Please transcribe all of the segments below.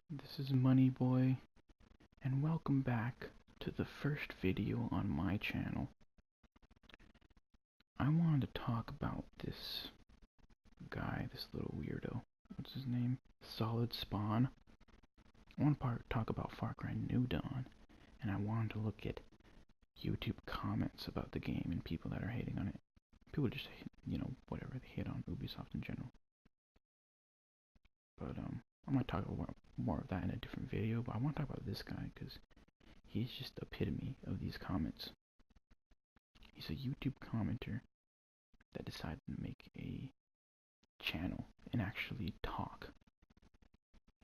This is Money Boy, and welcome back to the first video on my channel. I wanted to talk about this guy, this little weirdo. What's his name? Solid Spawn. I want to talk about Far Cry New Dawn, and I wanted to look at YouTube comments about the game and people that are hating on it. People just, whatever, they hate on Ubisoft in general. But I might talk about more of that in a different video, but I want to talk about this guy because he's just the epitome of these comments. He's a YouTube commenter that decided to make a channel and actually talk.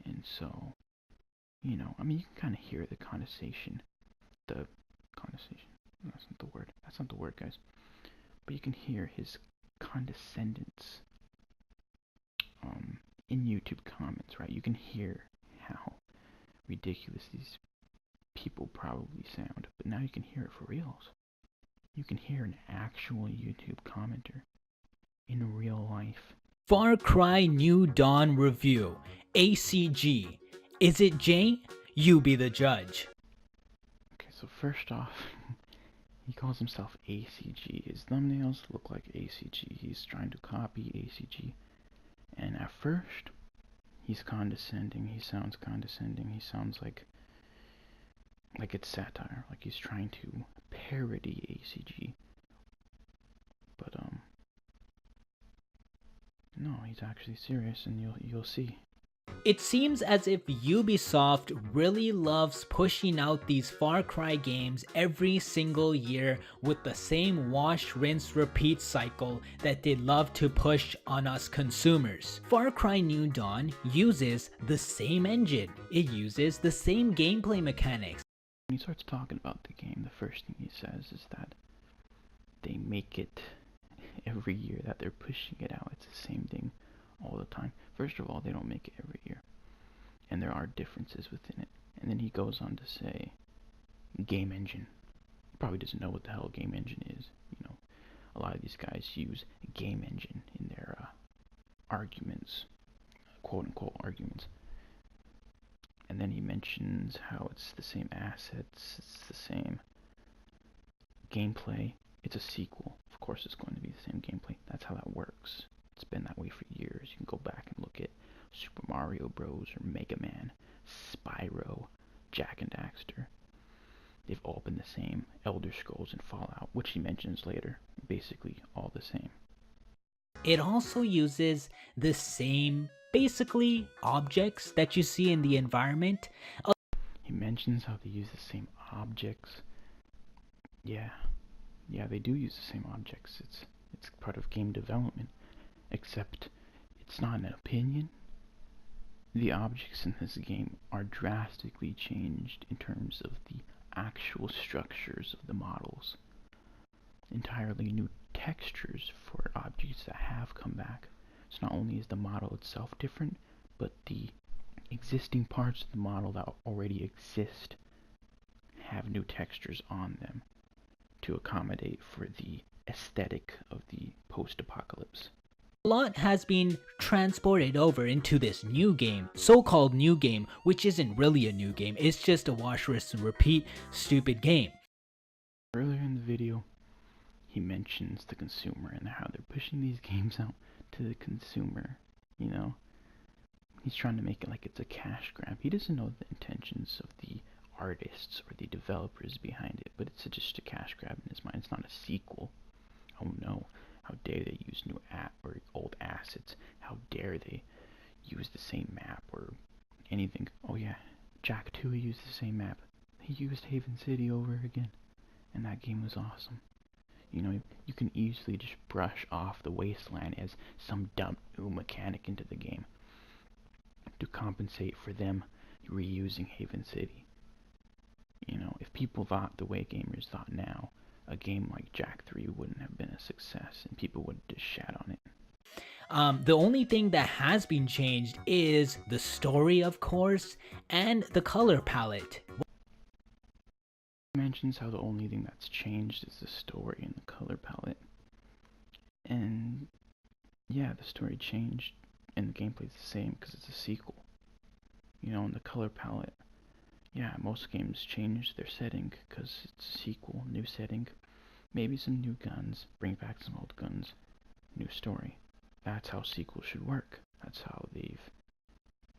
And so, you can kind of hear the condensation. That's not the word. That's not the word, guys. But you can hear his condescendence in YouTube comments, right? You can hear how ridiculous these people probably sound, but now you can hear it for reals. You can hear an actual YouTube commenter in real life. Far Cry New Dawn review. ACG. Is it J? You be the judge. Okay, so first off, he calls himself ACG. His thumbnails look like ACG. He's trying to copy ACG. And at first, he's condescending. He sounds condescending. He sounds like it's satire. Like he's trying to parody ACG. But, no, he's actually serious, and you'll see. It seems as if Ubisoft really loves pushing out these Far Cry games every single year with the same wash, rinse, repeat cycle that they love to push on us consumers. Far Cry New Dawn uses the same engine. It uses the same gameplay mechanics. When he starts talking about the game, the first thing he says is that they make it every year, that they're pushing it out. It's the same thing all the time. First of all, they don't make it every year, and there are differences within it. And then he goes on to say, game engine. He probably doesn't know what the hell game engine is. A lot of these guys use game engine in their arguments, quote-unquote arguments. And then he mentions how it's the same assets, it's the same gameplay. It's a sequel. Of course it's going to be the same gameplay. That's how that works. It's been that way for years. You can go back and look at Super Mario Bros. Or Mega Man, Spyro, Jak and Daxter. They've all been the same. Elder Scrolls and Fallout, which he mentions later. Basically all the same. It also uses the same, basically, objects that you see in the environment. He mentions how they use the same objects. Yeah, they do use the same objects. It's part of game development. Except it's not an opinion. The objects in this game are drastically changed in terms of the actual structures of the models. Entirely new textures for objects that have come back. So not only is the model itself different, but the existing parts of the model that already exist have new textures on them to accommodate for the aesthetic of the post-apocalypse. A lot has been transported over into this new game, so-called new game, which isn't really a new game, it's just a wash, rinse, and repeat stupid game. Earlier in the video, he mentions the consumer and how they're pushing these games out to the consumer, He's trying to make it like it's a cash grab. He doesn't know the intentions of the artists or the developers behind it, but it's just a cash grab in his mind. It's not a sequel. Oh no. How dare they use new or old assets? How dare they use the same map or anything? Oh yeah, Jak 2 used the same map. He used Haven City over again, and that game was awesome. You can easily just brush off the Wasteland as some dumb new mechanic into the game to compensate for them reusing Haven City. If people thought the way gamers thought now, a game like Jak 3 wouldn't have been a success, and people would just shat on it. The only thing that has been changed is the story, of course, and the color palette. He mentions how the only thing that's changed is the story and the color palette. And yeah, the story changed, and the gameplay's the same because it's a sequel. And the color palette. Yeah, most games change their setting because it's a sequel, new setting, maybe some new guns, bring back some old guns, new story. That's how sequels should work. That's how they've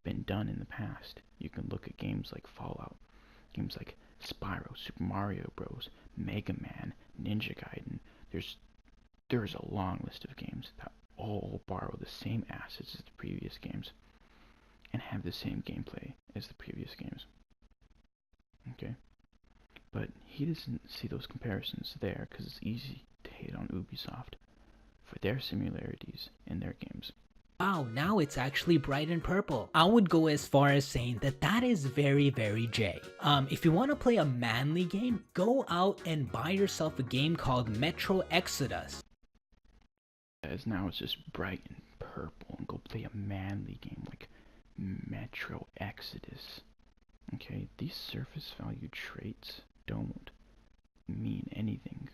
been done in the past. You can look at games like Fallout, games like Spyro, Super Mario Bros, Mega Man, Ninja Gaiden. There's a long list of games that all borrow the same assets as the previous games and have the same gameplay as the previous games. Okay? But he doesn't see those comparisons there because it's easy to hate on Ubisoft for their similarities in their games. Wow, now it's actually bright and purple. I would go as far as saying that that is very, very J. If you want to play a manly game, go out and buy yourself a game called Metro Exodus. As now it's just bright and purple, and go play a manly game like Metro Exodus. Okay, these surface value traits don't mean anything,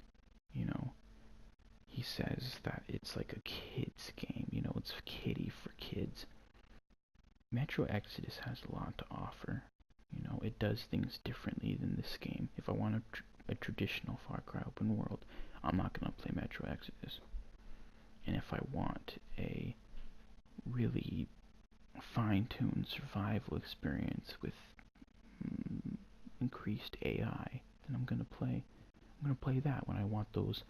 He says that it's like a kid's game, it's kiddie for kids. Metro Exodus has a lot to offer. It does things differently than this game. If I want a traditional Far Cry open world, I'm not going to play Metro Exodus. And if I want a really fine-tuned survival experience with increased AI, then I'm gonna play that. When I want those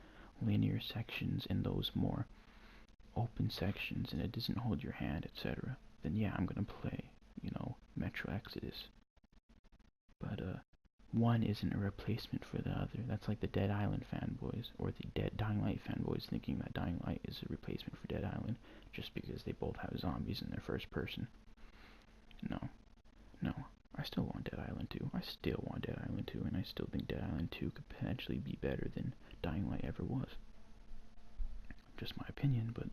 linear sections and those more open sections and it doesn't hold your hand, etc., then yeah, I'm gonna play, Metro Exodus. But one isn't a replacement for the other. That's like the Dead Island fanboys or the Dying Light fanboys thinking that Dying Light is a replacement for Dead Island just because they both have zombies in their first person. No, I still want Dead Island 2. I still want Dead Island 2, and I still think Dead Island 2 could potentially be better than Dying Light ever was. Just my opinion, but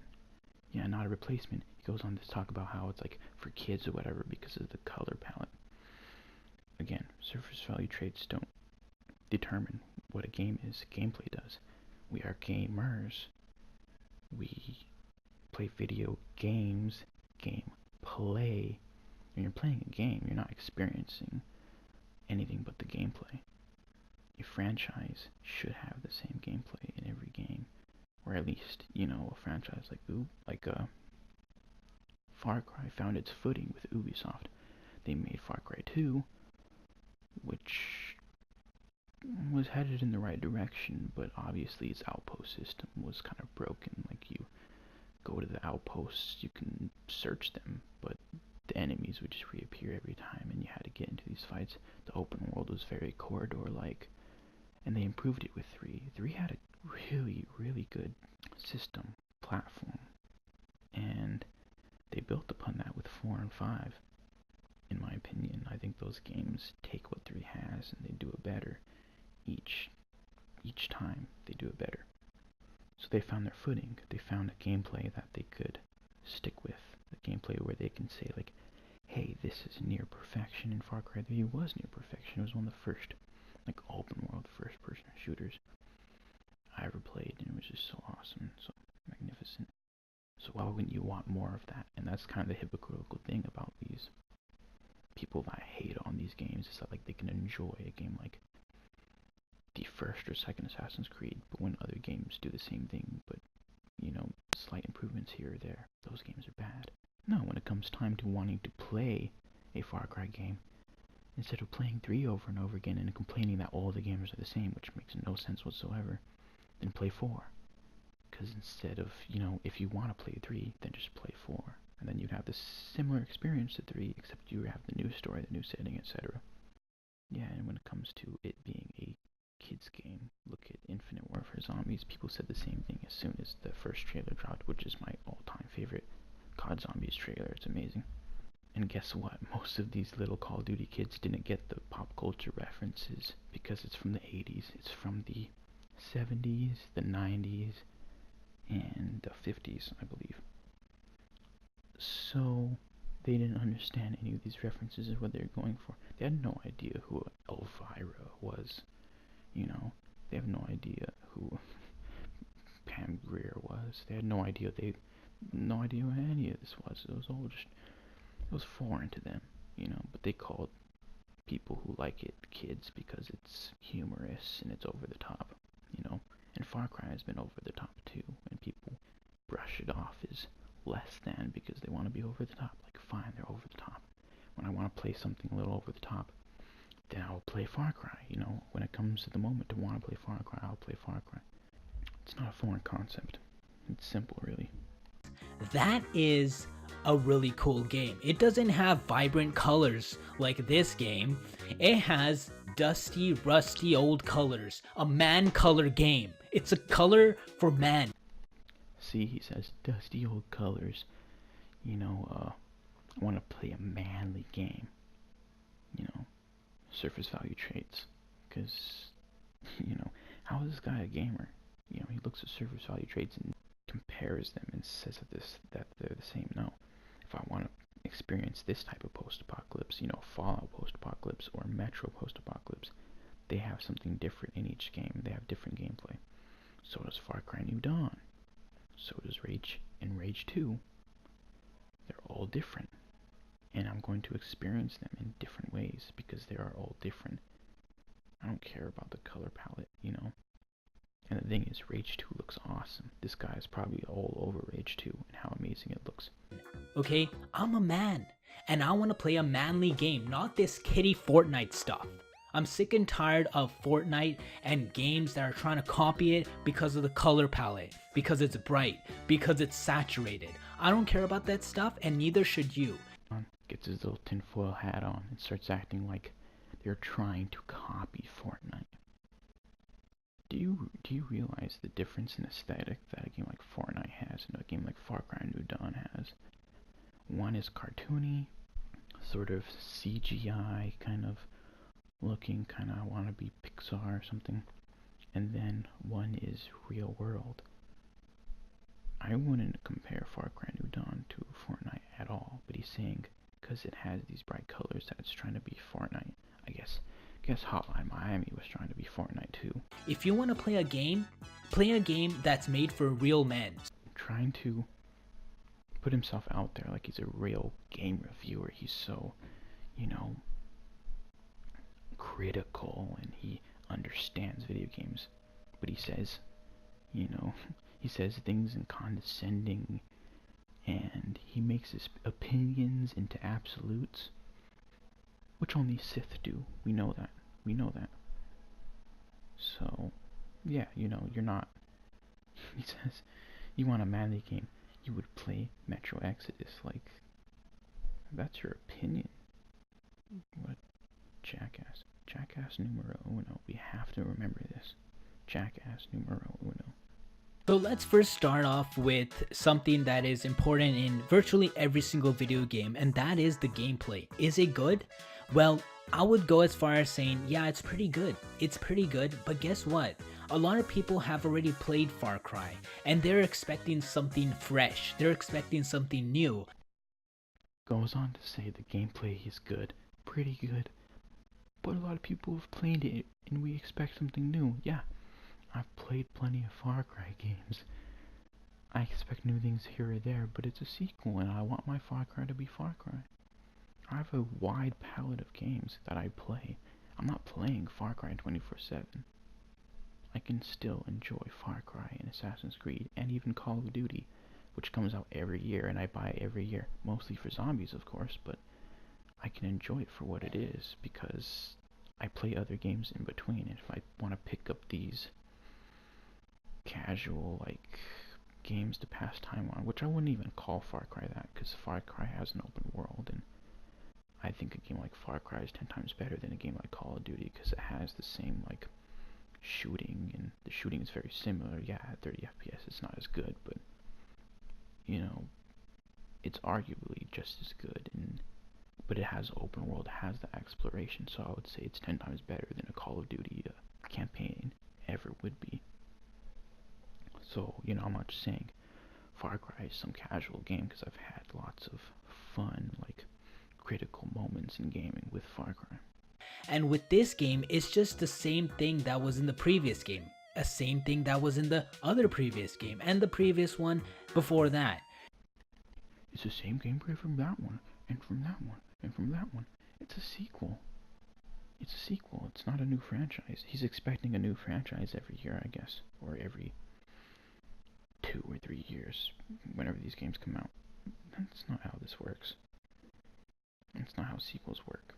yeah, not a replacement. He goes on to talk about how it's like for kids or whatever because of the color palette. Again, surface value traits don't determine what a game is. Gameplay does. We are gamers. We play video games. Gameplay. When you're playing a game, you're not experiencing anything but the gameplay. A franchise should have the same gameplay in every game, or at least, a franchise like Far Cry found its footing with Ubisoft. They made Far Cry 2, which was headed in the right direction, but obviously its outpost system was kind of broken. Like, you go to the outposts, you can search them, but the enemies would just reappear every time, and you had to get into these fights. The open world was very corridor-like, and they improved it with 3. 3 had a really, really good system, platform, and they built upon that with 4 and 5. In my opinion, I think those games take what 3 has and they do it better. Each time they do it better. So they found their footing. They found a gameplay that they could stick with. A gameplay where they can say, like, hey, this is near perfection. In Far Cry 3 was near perfection. It was one of the first, open world first person shooters I ever played, and it was just so awesome, so magnificent. So why wouldn't you want more of that? And that's kind of the hypocritical thing about these people that hate on these games, is that they can enjoy a game like the first or second Assassin's Creed, but when other games do the same thing, but slight improvements here or there, those games are bad. No, when it comes time to wanting to play a Far Cry game, instead of playing 3 over and over again and complaining that all the games are the same, which makes no sense whatsoever, then play 4. Because instead of, if you want to play 3, then just play 4. And then you'd have this similar experience to 3, except you have the new story, the new setting, etc. Yeah, and when it comes to it being a kids game, look at Infinite Warfare Zombies. People said the same thing as soon as the first trailer dropped, which is my all-time favorite COD Zombies trailer. It's amazing. And guess what? Most of these little Call of Duty kids didn't get the pop culture references because it's from the 80s. It's from the 70s, the 90s, and the 50s, I believe. So they didn't understand any of these references or what they were going for. They had no idea who Elvira was. They have no idea who Pam Grier was. They had no idea. No idea what any of this was. It was all just, it was foreign to them. but they called people who like it kids because it's humorous and it's over the top, and Far Cry has been over the top too, and people brush it off as less than because they want to be over the top. Like, fine, they're over the top. When I want to play something a little over the top, then I'll play Far Cry. When it comes to the moment to want to play Far Cry, I'll play Far Cry. It's not a foreign concept. It's simple, really. That is a really cool game. It doesn't have vibrant colors like this game. It has dusty, rusty old colors. A man color game. It's a color for man. See, he says dusty old colors. I want to play a manly game. Surface value traits. Because, how is this guy a gamer? He looks at surface value traits and compares them and says that they're the same. No. If I want to experience this type of post-apocalypse, Fallout post-apocalypse or Metro post-apocalypse, they have something different in each game. They have different gameplay. So does Far Cry New Dawn. So does Rage and Rage 2. They're all different. And I'm going to experience them in different ways because they are all different. I don't care about the color palette, And the thing is, Rage 2 looks awesome. This guy is probably all over Rage 2 and how amazing it looks. Okay, I'm a man, and I want to play a manly game, not this kiddie Fortnite stuff. I'm sick and tired of Fortnite and games that are trying to copy it because of the color palette, because it's bright, because it's saturated. I don't care about that stuff, and neither should you. Gets his little tinfoil hat on and starts acting like they're trying to copy Fortnite. Do you realize the difference in aesthetic that a game like Fortnite has and a game like Far Cry New Dawn has? One is cartoony, sort of CGI kind of looking, kind of want to be Pixar or something, and then one is real world. I wouldn't compare Far Cry New Dawn to Fortnite at all, but he's saying because it has these bright colors that it's trying to be Fortnite. I guess Hotline Miami was trying to be Fortnite too. If you want to play a game that's made for real men. Trying to put himself out there like he's a real game reviewer. He's so, critical, and he understands video games. But he says, he says things in condescending, and he makes his opinions into absolutes, which only Sith do. We know that. So, yeah, you're not. He says, you want a manly game, you would play Metro Exodus. Like, that's your opinion. What jackass. Jackass numero uno. We have to remember this. Jackass numero uno. So let's first start off with something that is important in virtually every single video game, and that is the gameplay. Is it good? Well, I would go as far as saying, yeah, it's pretty good. It's pretty good, but guess what? A lot of people have already played Far Cry, and they're expecting something fresh. They're expecting something new. Goes on to say the gameplay is good, pretty good, but a lot of people have played it, and we expect something new. Yeah, I've played plenty of Far Cry games. I expect new things here or there, but it's a sequel, and I want my Far Cry to be Far Cry. I have a wide palette of games that I play. I'm not playing Far Cry 24/7. I can still enjoy Far Cry and Assassin's Creed, and even Call of Duty, which comes out every year, and I buy every year, mostly for zombies, of course, but I can enjoy it for what it is, because I play other games in between, and if I want to pick up these casual, games to pass time on, which I wouldn't even call Far Cry that, because Far Cry has an open world, and I think a game like Far Cry is 10 times better than a game like Call of Duty, because it has the same, shooting, and the shooting is very similar. Yeah, at 30 FPS it's not as good, but, it's arguably just as good, but it has open world, it has the exploration, so I would say it's 10 times better than a Call of Duty campaign ever would be. So, I'm not just saying Far Cry is some casual game, because I've had lots of fun, critical moments in gaming with Far Cry. And with this game, it's just the same thing that was in the previous game. A same thing that was in the other previous game, and the previous one before that. It's the same gameplay from that one, and from that one, and from that one. It's a sequel. It's a sequel. It's not a new franchise. He's expecting a new franchise every year, I guess, or every 2 or 3 years, whenever these games come out. That's not how this works. That's not how sequels work.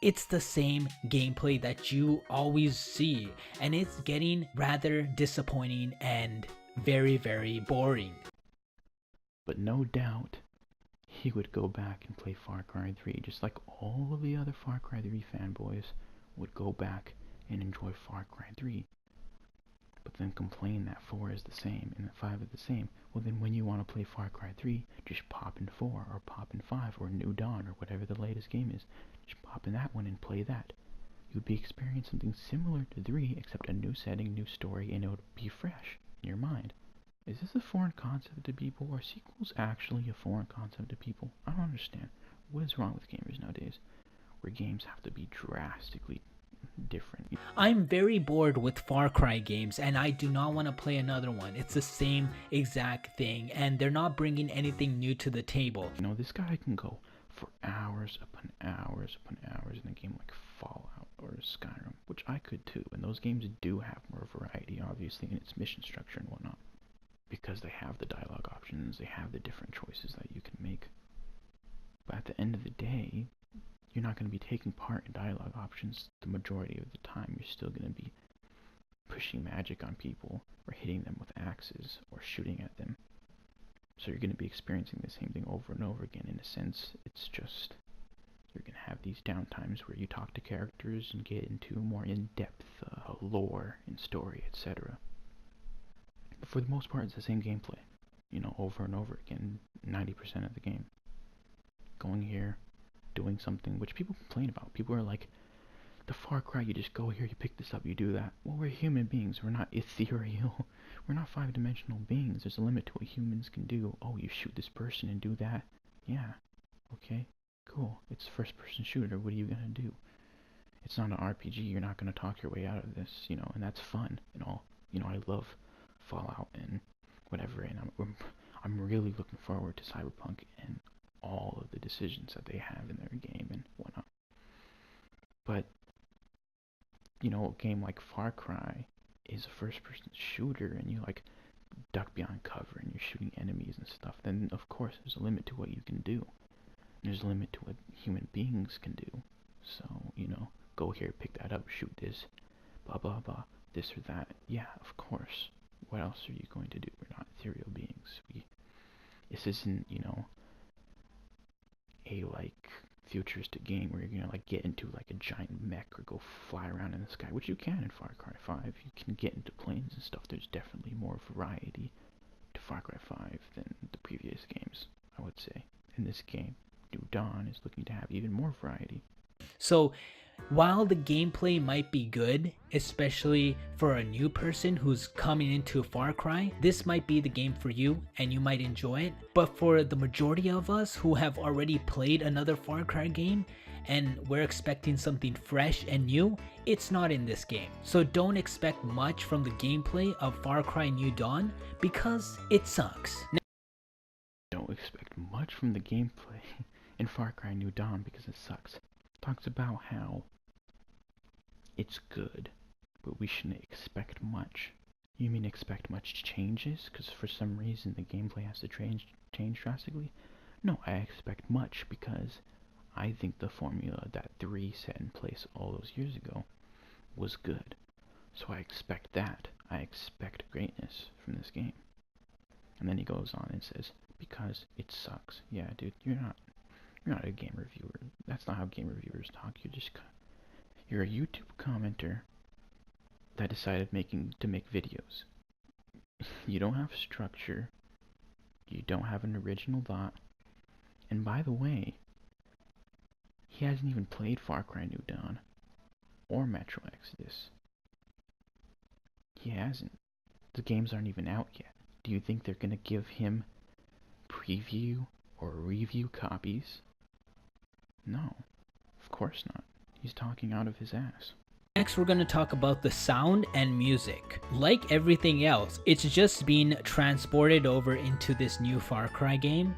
It's the same gameplay that you always see, and it's getting rather disappointing and very, very boring. But no doubt, he would go back and play Far Cry 3, just like all of the other Far Cry 3 fanboys would go back and enjoy Far Cry 3. But then complain that 4 is the same and that 5 is the same. Well, then when you want to play Far Cry 3, just pop in 4 or pop in 5 or New Dawn or whatever the latest game is. Just pop in that one and play that. You'd be experiencing something similar to 3, except a new setting, new story, and it would be fresh in your mind. Is this a foreign concept to people? Are sequels actually a foreign concept to people? I don't understand. What is wrong with gamers nowadays, where games have to be drastically different? I'm very bored with Far Cry games, and I do not want to play another one. It's the same exact thing, and they're not bringing anything new to the table. You know, this guy can go for hours upon hours upon hours in a game like Fallout or Skyrim, which I could too, and those games do have more variety, obviously, in its mission structure and whatnot, because they have the dialogue options, they have the different choices that you can make. But at the end of the day, you're not going to be taking part in dialogue options the majority of the time. You're still going to be pushing magic on people, or hitting them with axes, or shooting at them. So you're going to be experiencing the same thing over and over again. In a sense, it's just, you're going to have these downtimes where you talk to characters and get into more in-depth lore and story, etc. But for the most part, it's the same gameplay, you know, over and over again, 90% of the game. Going here, doing something, which people complain about. People are like, the Far Cry, you just go here, you pick this up, you do that. Well, we're human beings. We're not ethereal. We're not 5-dimensional beings. There's a limit to what humans can do. Oh, you shoot this person and do that? Yeah. Okay. Cool. It's a first-person shooter. What are you going to do? It's not an RPG. You're not going to talk your way out of this, you know, and that's fun and all. You know, I love Fallout and whatever, and I'm really looking forward to Cyberpunk and all of the decisions that they have in their game and whatnot. But, you know, a game like Far Cry is a first-person shooter, and you, like, duck behind cover, and you're shooting enemies and stuff, then, of course, there's a limit to what you can do. There's a limit to what human beings can do. So, you know, go here, pick that up, shoot this, blah, blah, blah, this or that. Yeah, of course. What else are you going to do? We're not ethereal beings. This isn't, you know, a, like, futuristic game where you're gonna, like, get into, like, a giant mech or go fly around in the sky, which you can in Far Cry 5. You can get into planes and stuff. There's definitely more variety to Far Cry 5 than the previous games, I would say. In this game, New Dawn is looking to have even more variety. So while the gameplay might be good, especially for a new person who's coming into Far Cry, this might be the game for you and you might enjoy it. But for the majority of us who have already played another Far Cry game and we're expecting something fresh and new, it's not in this game. So don't expect much from the gameplay of Far Cry New Dawn because it sucks. Don't expect much from the gameplay in Far Cry New Dawn because it sucks. Talks about how it's good, but we shouldn't expect much. You mean expect much changes? Because for some reason the gameplay has to change drastically? No, I expect much because I think the formula that 3 set in place all those years ago was good. So I expect that. I expect greatness from this game. And then he goes on and says, because it sucks. Yeah, dude, you're not a game reviewer. That's not how game reviewers talk. You're a YouTube commenter that decided to make videos. You don't have structure. You don't have an original thought. And by the way, he hasn't even played Far Cry New Dawn or Metro Exodus. He hasn't. The games aren't even out yet. Do you think they're gonna give him preview or review copies? No, of course not. He's talking out of his ass. Next, we're going to talk about the sound and music. Like everything else, it's just been transported over into this new Far Cry game.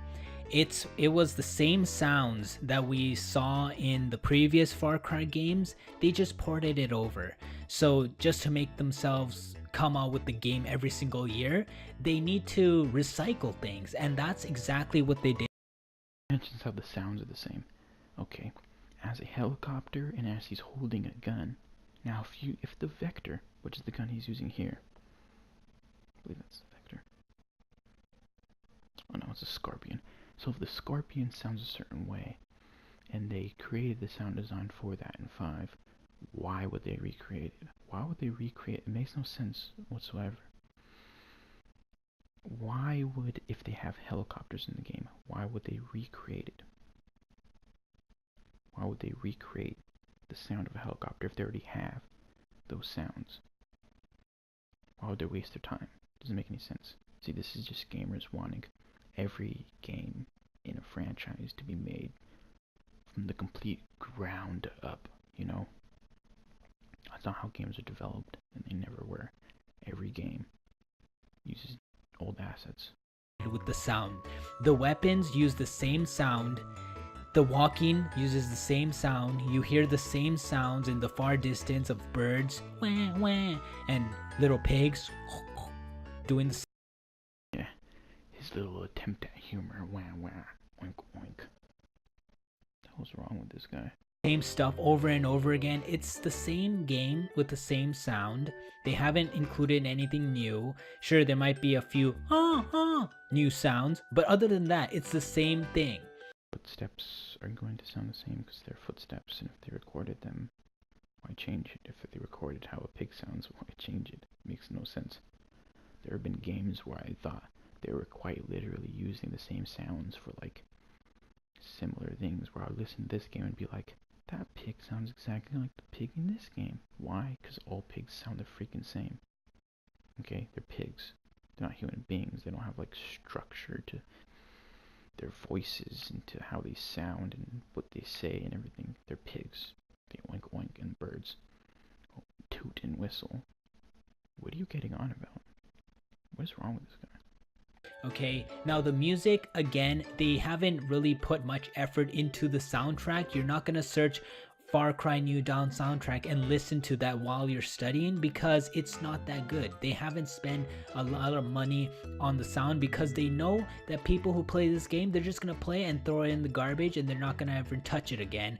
it was the same sounds that we saw in the previous Far Cry games. They just ported it over. So just to make themselves come out with the game every single year, they need to recycle things, and that's exactly what they did. Mentions how the sounds are the same. Okay, as a helicopter and as he's holding a gun. Now if the Vector, which is the gun he's using here, I believe that's the Vector. Oh no, it's a Scorpion. So if the Scorpion sounds a certain way, and they created the sound design for that in 5, why would they recreate it? Why would they recreate it? It makes no sense whatsoever. Why would, if they have helicopters in the game, why would they recreate it? Why would they recreate the sound of a helicopter if they already have those sounds? Why would they waste their time? Doesn't make any sense. See, this is just gamers wanting every game in a franchise to be made from the complete ground up, you know? That's not how games are developed, and they never were. Every game uses old assets. With the sound, the weapons use the same sound. The walking uses the same sound. You hear the same sounds in the far distance of birds, wah, wah, and little pigs doing the same. Yeah, his little attempt at humor, wah wah, oink oink. What's wrong with this guy? Same stuff over and over again. It's the same game with the same sound. They haven't included anything new. Sure, there might be a few new sounds, but other than that, it's the same thing. Footsteps are going to sound the same because they're footsteps, and if they recorded them, why change it? If they recorded how a pig sounds, why change it? It makes no sense. There have been games where I thought they were quite literally using the same sounds for like similar things, where I would listen to this game and be like, that pig sounds exactly like the pig in this game. Why? Because all pigs sound the freaking same. Okay, they're pigs. They're not human beings. They don't have like structure to their voices and to how they sound and what they say and everything. They're pigs. They oink oink and birds. Toot and whistle. What are you getting on about? What is wrong with this guy? Okay, now the music, again, they haven't really put much effort into the soundtrack. You're not gonna search Far Cry New Dawn soundtrack and listen to that while you're studying because it's not that good. They haven't spent a lot of money on the sound because they know that people who play this game, they're just gonna play and throw it in the garbage and they're not gonna ever touch it again.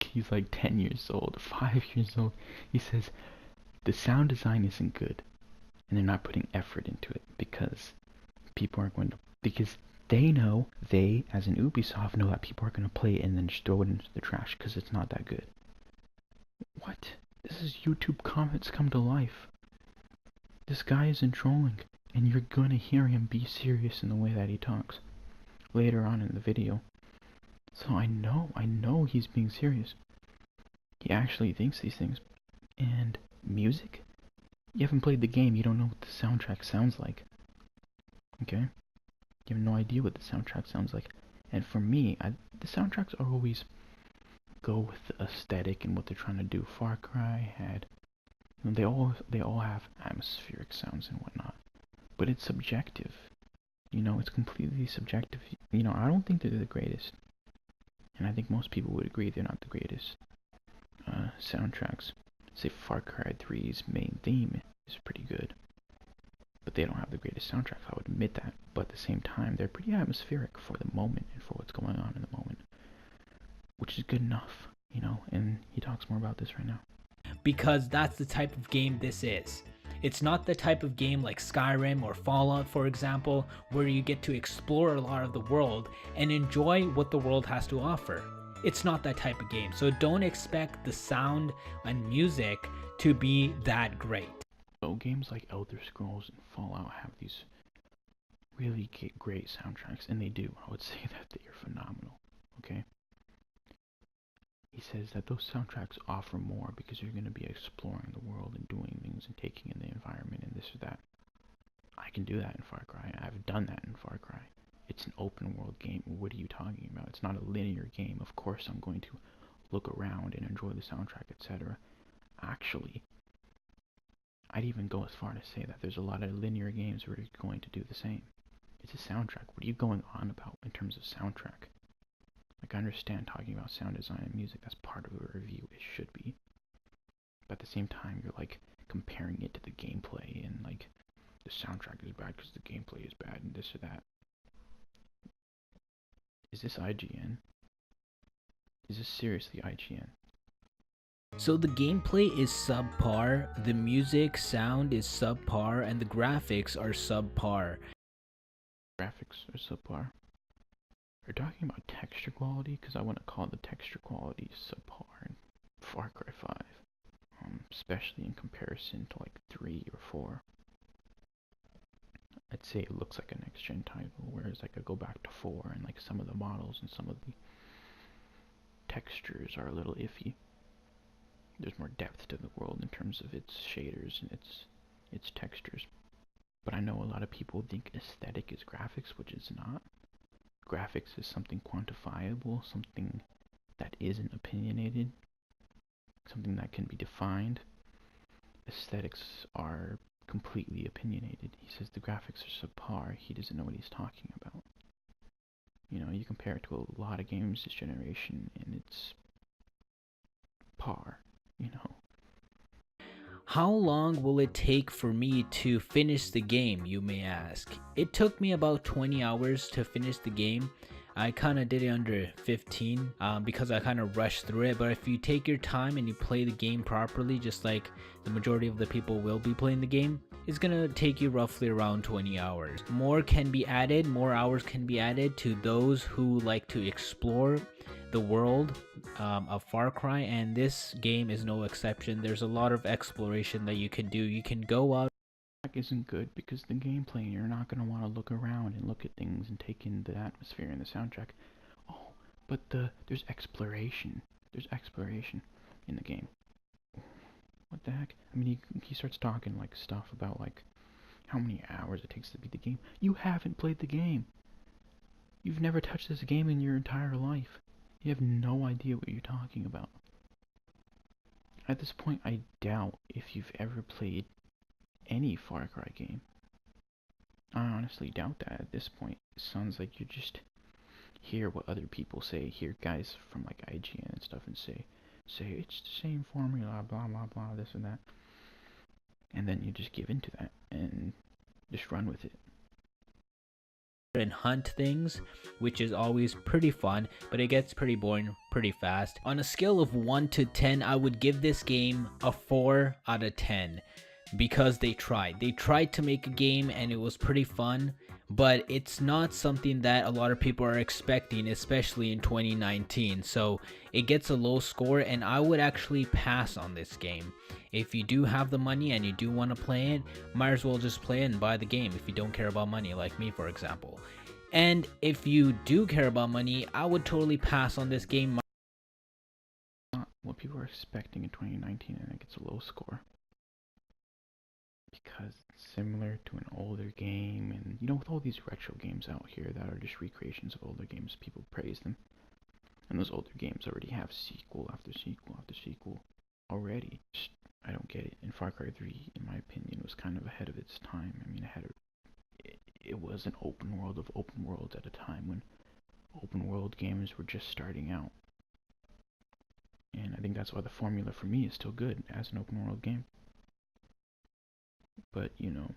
He's like 10 years old, 5 years old. He says the sound design isn't good and they're not putting effort into it because people aren't going to, because they as an Ubisoft know that people are going to play it and then just throw it into the trash because it's not that good. What? This is YouTube comments come to life. This guy isn't trolling, and you're going to hear him be serious in the way that he talks later on in the video. So I know he's being serious. He actually thinks these things. And music? You haven't played the game, you don't know what the soundtrack sounds like. Okay? You have no idea what the soundtrack sounds like. And for me, the soundtracks are always go with the aesthetic and what they're trying to do. Far Cry had, you know, they all have atmospheric sounds and whatnot. But it's subjective. You know, it's completely subjective. You know, I don't think they're the greatest. And I think most people would agree they're not the greatest soundtracks. Say Far Cry 3's main theme is pretty good. But they don't have the greatest soundtracks, I would admit that. But at the same time, they're pretty atmospheric for the moment and for what's going on in the moment. Which is good enough, you know, and he talks more about this right now. Because that's the type of game this is. It's not the type of game like Skyrim or Fallout, for example, where you get to explore a lot of the world and enjoy what the world has to offer. It's not that type of game, so don't expect the sound and music to be that great. So games like Elder Scrolls and Fallout have these really great soundtracks, and they do. I would say that they are phenomenal, okay? He says that those soundtracks offer more because you're going to be exploring the world and doing things and taking in the environment and this or that. I can do that in Far Cry. I've done that in Far Cry. It's an open world game. What are you talking about? It's not a linear game. Of course I'm going to look around and enjoy the soundtrack, etc. Actually, I'd even go as far to say that there's a lot of linear games where you're going to do the same. It's a soundtrack. What are you going on about in terms of soundtrack? Like, I understand talking about sound design and music, that's part of a review, it should be. But at the same time, you're like comparing it to the gameplay and like the soundtrack is bad because the gameplay is bad and this or that. Is this IGN? Is this seriously IGN? So the gameplay is subpar, the music sound is subpar, and the graphics are subpar. Graphics are subpar. Are you talking about texture quality? Because I want to call the texture quality subpar in Far Cry 5. Especially in comparison to like 3 or 4. I'd say it looks like a next gen title, whereas like I go back to 4 and like some of the models and some of the textures are a little iffy. There's more depth to the world in terms of its shaders and its textures. But I know a lot of people think aesthetic is graphics, which is not. Graphics is something quantifiable, something that isn't opinionated, something that can be defined. Aesthetics are completely opinionated. He says the graphics are subpar. He doesn't know what he's talking about. You know, you compare it to a lot of games this generation, and it's par, you know. How long will it take for me to finish the game, you may ask? It took me about 20 hours to finish the game. I kind of did it under 15 because I kind of rushed through it. But if you take your time and you play the game properly, just like the majority of the people will be playing the game, it's gonna take you roughly around 20 hours. More can be added, more hours can be added to those who like to explore the world of Far Cry, and this game is no exception. There's a lot of exploration that you can do. You can go out. Isn't good because the gameplay, you're not going to want to look around and look at things and take in the atmosphere and the soundtrack. Oh, but there's exploration. There's exploration in the game. What the heck? I mean, he starts talking like stuff about like how many hours it takes to beat the game. You haven't played the game. You've never touched this game in your entire life. You have no idea what you're talking about. At this point, I doubt if you've ever played any Far Cry game. I honestly doubt that at this point. It sounds like you just hear what other people say, hear guys from like IGN and stuff and say it's the same formula, blah blah blah, this and that. And then you just give into that and just run with it. And hunt things, which is always pretty fun, but it gets pretty boring pretty fast. On a scale of 1 to 10, I would give this game a 4 out of 10 because they tried to make a game and it was pretty fun, but it's not something that a lot of people are expecting, especially in 2019. So it gets a low score, and I would actually pass on this game. If you do have the money and you do want to play it, might as well just play it and buy the game if you don't care about money, like me for example. And if you do care about money, I would totally pass on this game. Not what people are expecting in 2019, and it gets a low score. Because it's similar to an older game, and you know, with all these retro games out here that are just recreations of older games, people praise them. And those older games already have sequel after sequel after sequel already. Just, I don't get it. And Far Cry 3, in my opinion, was kind of ahead of its time. I mean, it was an open world of open worlds at a time when open world games were just starting out. And I think that's why the formula for me is still good as an open world game. But, you know,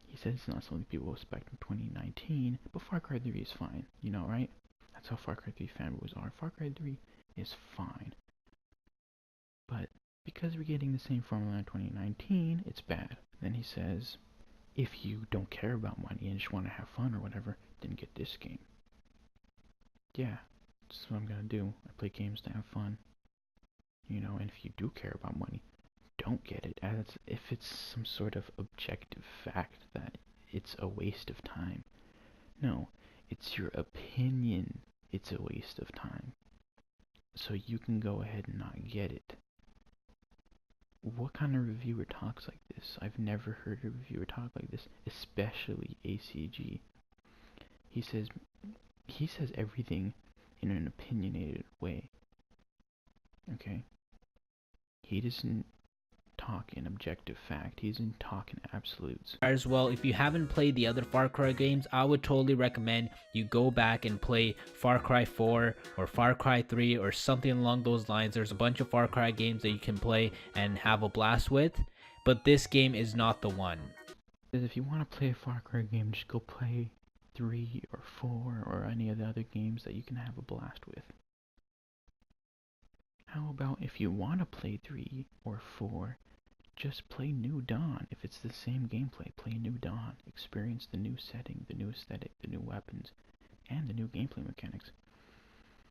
he says it's not something people expect in 2019, but Far Cry 3 is fine, you know, right? That's how Far Cry 3 fanboys are. Far Cry 3 is fine. But because we're getting the same formula in 2019, it's bad. Then he says, if you don't care about money and just want to have fun or whatever, then get this game. Yeah, that's what I'm gonna do. I play games to have fun. You know, and if you do care about money, don't get it as if it's some sort of objective fact that it's a waste of time. No, it's your opinion it's a waste of time. So you can go ahead and not get it. What kind of reviewer talks like this? I've never heard a reviewer talk like this, especially ACG. He says everything in an opinionated way. Okay? He doesn't talking objective fact. He isn't talking absolutes. As well, if you haven't played the other Far Cry games, I would totally recommend you go back and play Far Cry 4 or Far Cry 3 or something along those lines. There's a bunch of Far Cry games that you can play and have a blast with, but this game is not the one. Because if you want to play a Far Cry game, just go play 3 or 4 or any of the other games that you can have a blast with. How about if you want to play 3 or 4, just play New Dawn. If it's the same gameplay, play New Dawn. Experience the new setting, the new aesthetic, the new weapons, and the new gameplay mechanics.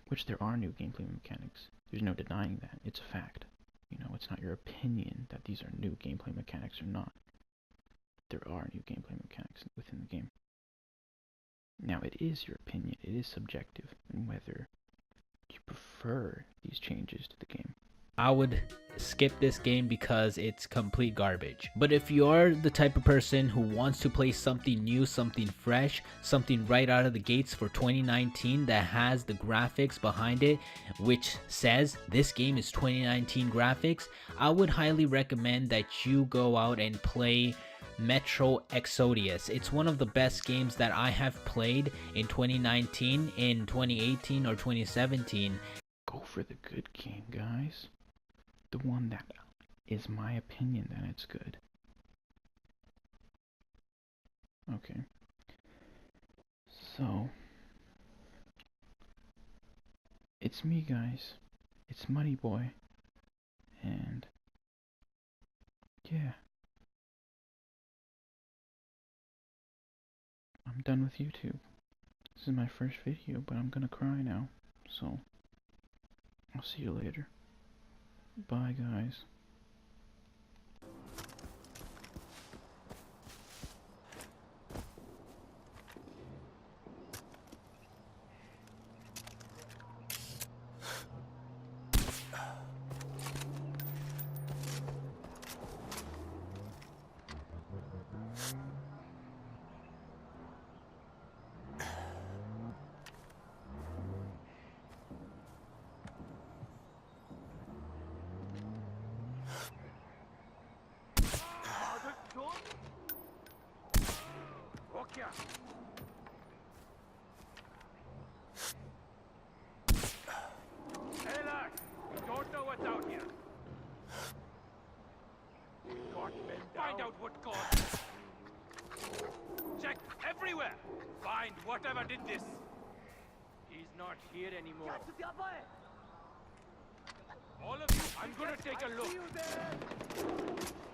Which there are new gameplay mechanics. There's no denying that. It's a fact. You know, it's not your opinion that these are new gameplay mechanics or not. There are new gameplay mechanics within the game. Now, it is your opinion. It is subjective in whether you prefer these changes to the game. I would skip this game because it's complete garbage. But if you're the type of person who wants to play something new, something fresh, something right out of the gates for 2019 that has the graphics behind it, which says this game is 2019 graphics, I would highly recommend that you go out and play Metro Exodus. It's one of the best games that I have played in 2019, in 2018 or 2017. Go for the good game, guys. The one that is my opinion that it's good. Okay. So, it's me, guys. It's Money Boy. And, yeah. I'm done with YouTube. This is my first video, but I'm gonna cry now. So, I'll see you later. Bye, guys. Hey lad, you don't know what's out here. Find out what caused it. Check everywhere. Find whatever did this. He's not here anymore. All of you, I'm gonna take a look.